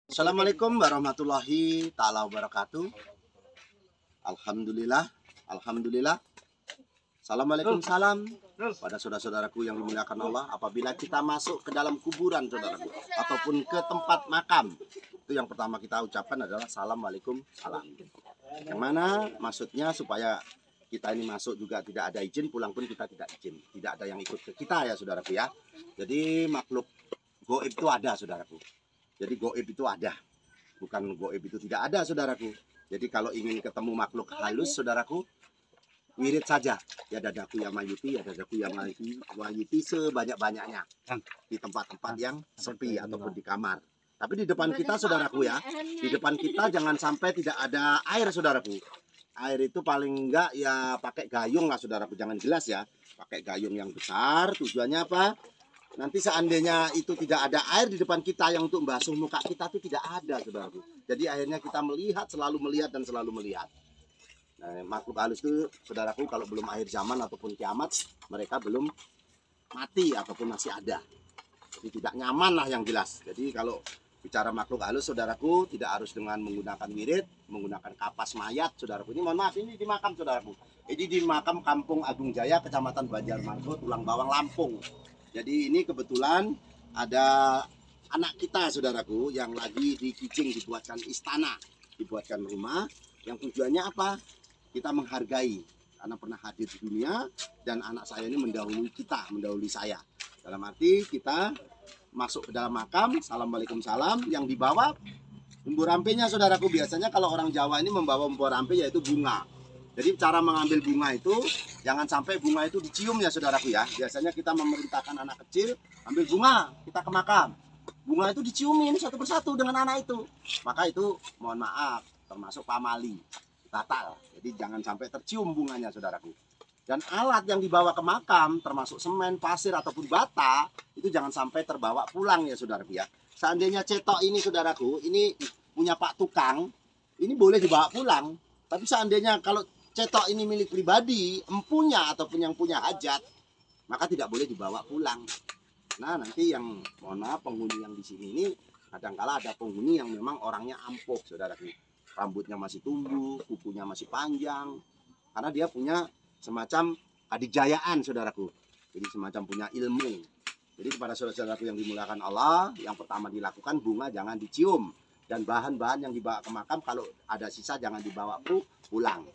Assalamualaikum warahmatullahi taala wabarakatuh. Alhamdulillah, alhamdulillah. Assalamualaikum salam pada saudara-saudaraku yang dimuliakan Allah. Apabila kita masuk ke dalam kuburan saudaraku ataupun ke tempat makam, itu yang pertama kita ucapkan adalah assalamualaikum salam. Yang mana maksudnya supaya kita ini masuk juga tidak ada izin, pulang pun kita tidak izin, tidak ada yang ikut ke kita ya saudaraku ya. Jadi makhluk goib itu ada saudaraku. Jadi goib itu ada, bukan goib itu tidak ada saudaraku. Jadi kalau ingin ketemu makhluk halus saudaraku, wirid saja. Ya dadaku ya mayiti, ya dadaku ya mayiti sebanyak-banyaknya di tempat-tempat yang sepi ataupun di kamar. Tapi di depan kita saudaraku ya, di depan kita jangan sampai tidak ada air saudaraku. Air itu paling enggak ya pakai gayung lah saudaraku, jangan gelas ya. Pakai gayung yang besar, tujuannya apa? Nanti seandainya itu tidak ada air di depan kita yang untuk membasuh muka kita itu tidak ada saudaraku. Jadi akhirnya kita melihat, selalu melihat dan selalu melihat. Nah, makhluk halus itu saudaraku kalau belum akhir zaman ataupun kiamat mereka belum mati ataupun masih ada. Jadi tidak nyaman lah yang jelas. Jadi kalau bicara makhluk halus saudaraku tidak harus dengan menggunakan wirid, menggunakan kapas mayat saudaraku. Ini mohon maaf ini di makam saudaraku. Ini di makam Kampung Agung Jaya, Kecamatan Banjarmargo, Tulang Bawang, Lampung. Jadi ini kebetulan ada anak kita saudaraku yang lagi di Kijing dibuatkan istana, dibuatkan rumah yang tujuannya apa? Kita menghargai karena pernah hadir di dunia dan anak saya ini mendahului kita, mendahului saya. Dalam arti kita masuk ke dalam makam, assalamualaikum salam, yang dibawa umbu rampenya saudaraku. Biasanya kalau orang Jawa ini membawa umbu rampe yaitu bunga. Jadi cara mengambil bunga itu jangan sampai bunga itu dicium ya saudaraku ya. Biasanya kita memerintahkan anak kecil ambil bunga, kita ke makam. Bunga itu diciumin satu persatu dengan anak itu. Maka itu mohon maaf termasuk pamali, batal. Jadi jangan sampai tercium bunganya saudaraku. Dan alat yang dibawa ke makam termasuk semen, pasir ataupun bata itu jangan sampai terbawa pulang ya saudaraku ya. Seandainya cetok ini saudaraku, ini punya Pak Tukang, ini boleh dibawa pulang. Tapi seandainya kalau cetok ini milik pribadi, empunya ataupun yang punya hajat, maka tidak boleh dibawa pulang. Nah, nanti yang mohon maaf penghuni yang di sini ini kadangkala ada penghuni yang memang orangnya ampuh, saudaraku. Rambutnya masih tumbuh, kukunya masih panjang, karena dia punya semacam adijayaan, saudaraku. Jadi semacam punya ilmu. Jadi kepada saudara-saudaraku yang dimuliakan Allah, yang pertama dilakukan bunga jangan dicium. Dan bahan-bahan yang dibawa ke makam kalau ada sisa jangan dibawa pulang.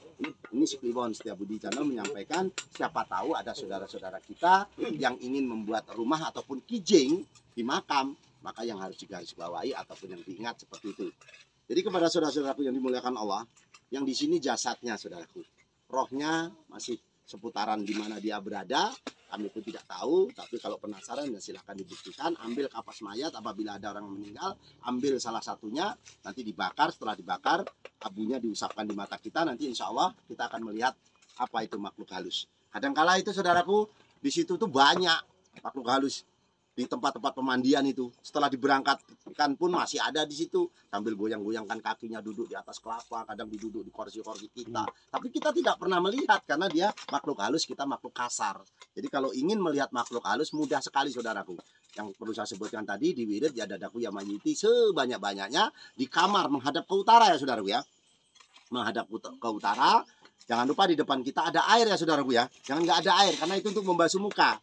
Ini si Kliwon Setiabudi Channel menyampaikan siapa tahu ada saudara-saudara kita yang ingin membuat rumah ataupun kijing di makam, maka yang harus digarisbawahi ataupun yang diingat seperti itu. Jadi kepada saudara-saudaraku yang dimuliakan Allah, yang di sini jasadnya saudaraku, rohnya masih seputaran di mana dia berada. Kami pun tidak tahu, tapi kalau penasaran ya silahkan dibuktikan. Ambil kapas mayat apabila ada orang meninggal, ambil salah satunya, nanti dibakar. Setelah dibakar, abunya diusapkan di mata kita. Nanti insya Allah kita akan melihat apa itu makhluk halus. Kadangkala itu saudaraku, di situ tuh banyak makhluk halus di tempat-tempat pemandian itu. Setelah diberangkatkan pun masih ada di situ, sambil goyang-goyangkan kakinya, duduk di atas kelapa, kadang duduk di kursi-kursi kita. Tapi kita tidak pernah melihat karena dia makhluk halus, kita makhluk kasar. Jadi kalau ingin melihat makhluk halus mudah sekali saudaraku. Yang perlu saya sebutkan tadi di wirid ya dadaku ya mayiti sebanyak-banyaknya di kamar menghadap ke utara ya saudaraku ya. Menghadap ke utara. Jangan lupa di depan kita ada air ya saudaraku ya. Jangan nggak ada air karena itu untuk membasuh muka.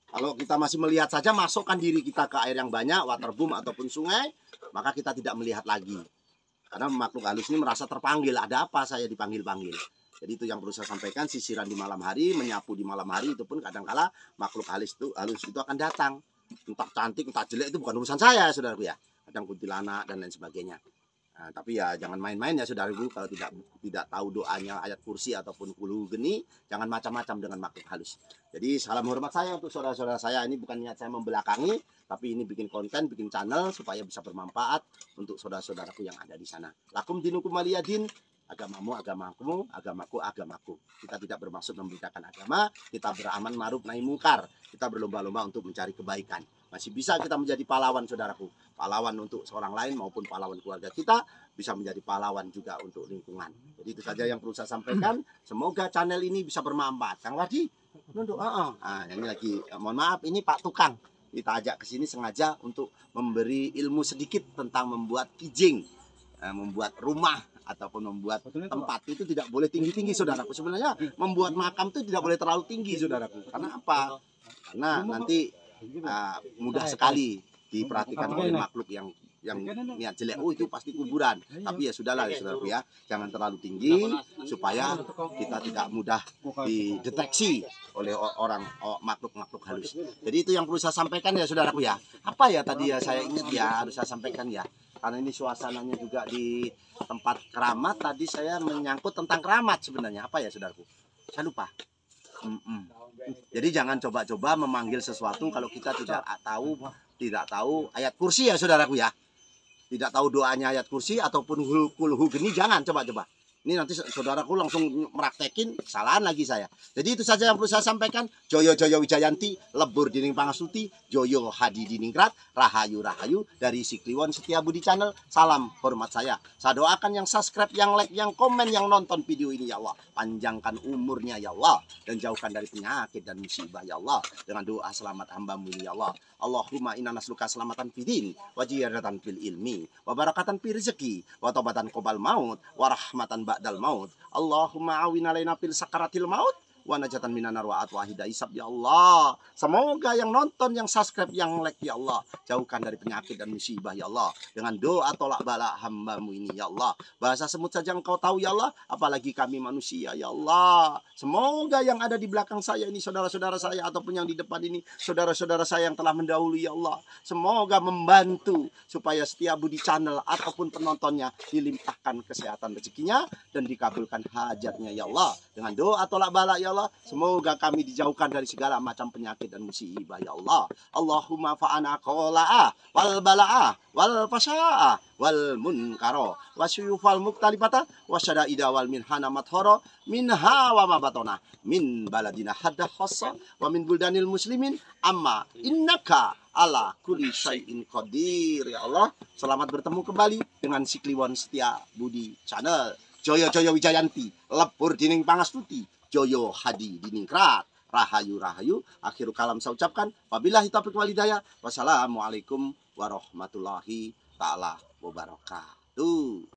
Kalau kita masih melihat saja, masukkan diri kita ke air yang banyak, waterboom ataupun sungai, maka kita tidak melihat lagi. Karena makhluk halus ini merasa terpanggil, ada apa saya dipanggil-panggil. Jadi itu yang perlu saya sampaikan, sisiran di malam hari, menyapu di malam hari, itu pun kadangkala makhluk halus itu akan datang. Entah cantik, entah jelek, itu bukan urusan saya, saudaraku ya. Kadang kuntilanak dan lain sebagainya. Nah, tapi ya jangan main-main ya saudaraku, kalau tidak tahu doanya ayat kursi ataupun ulu geni, jangan macam-macam dengan makhluk halus. Jadi salam hormat saya untuk saudara-saudara saya, ini bukan niat saya membelakangi, tapi ini bikin konten, bikin channel supaya bisa bermanfaat untuk saudara-saudaraku yang ada di sana. Lakum dinukum waliyadin, agamamu agamaku, agamaku agamaku. Kita tidak bermaksud membedakan agama, kita beraman ma'ruf nahi mungkar, kita berlomba-lomba untuk mencari kebaikan. Masih bisa kita menjadi pahlawan saudaraku, pahlawan untuk seorang lain maupun pahlawan keluarga kita, bisa menjadi pahlawan juga untuk lingkungan. Jadi itu saja yang perlu saya sampaikan. Semoga channel ini bisa bermanfaat. Kang Wadi, nunduk. Nah, ini lagi mohon maaf, ini Pak Tukang. kita ajak ke sini sengaja untuk memberi ilmu sedikit tentang membuat kijing, membuat rumah ataupun membuat tempat itu tidak boleh tinggi-tinggi, saudaraku. Sebenarnya membuat makam itu tidak boleh terlalu tinggi, saudaraku. Karena apa? Karena nanti mudah sekali diperhatikan oleh makhluk yang niat jelek. Oh, itu pasti kuburan. Tapi ya sudahlah ya saudaraku ya, jangan terlalu tinggi supaya kita tidak mudah dideteksi oleh makhluk halus. Jadi itu yang perlu saya sampaikan ya saudaraku ya. Apa ya tadi ya saya ingat ya harus saya sampaikan ya. Karena ini suasananya juga di tempat keramat. Tadi saya menyangkut tentang keramat sebenarnya. Apa ya saudaraku? Saya lupa. Jadi jangan coba-coba memanggil sesuatu kalau kita tidak tahu ayat kursi ya saudaraku ya. Tidak tahu doanya ayat kursi ataupun kulhu geni, jangan coba-coba. Ini nanti saudaraku langsung meraktekin, kesalahan lagi saya. Jadi itu saja yang perlu saya sampaikan. Joyo Joyo Wijayanti, lebur dining pangastuti, Joyo Hadi diningrat, rahayu rahayu dari si Kliwon Setiabudi Channel. Salam hormat saya. Saya doakan yang subscribe, yang like, yang komen, yang nonton video ini ya Allah. Panjangkan umurnya ya Allah. Dan jauhkan dari penyakit dan musibah ya Allah. Dengan doa selamat hambamu ini ya Allah. Allahumma inna nasluka selamatan fidin, wajiyadatan fil ilmi, wa barakatan fi rezeki, wa tobatan qobal maut, wa rahmatan ba'dal maut. Allahumma awin alaina fil sakaratil maut, wa najatan minan nar wa atwahida isab ya Allah. Semoga yang nonton, yang subscribe, yang like ya Allah, jauhkan dari penyakit dan musibah ya Allah. Dengan doa tolak bala hambamu ini ya Allah. Bahasa semut saja engkau tahu ya Allah, apalagi kami manusia ya Allah. Semoga yang ada di belakang saya ini saudara-saudara saya, ataupun yang di depan ini saudara-saudara saya yang telah mendahului ya Allah, semoga membantu supaya Setiabudi Channel ataupun penontonnya dilimpahkan kesehatan rezekinya dan dikabulkan hajatnya ya Allah. Dengan doa tolak bala ya Allah, semoga kami dijauhkan dari segala macam penyakit dan musibah ya Allah. Allahumma fa'ana qola'ah wal bala'ah wal fasya'ah wal munkaro wasyufal muktalipata wasyada'ida wal minhana mathoro minha wa mabatona min baladina hadda khassa wa min buldanil muslimin amma innaka ala kulli syai'in qadir ya Allah. Selamat bertemu kembali dengan si Kliwon Setiabudi Channel. Joyo Joyo Wijayanti, lebur dining pangastuti, Joyo Hadi diningrat, rahayu rahayu. Akhirul kalam saya ucapkan, wabillahi taufiq wal hidayah. Wassalamualaikum warahmatullahi taala wabarakatuh.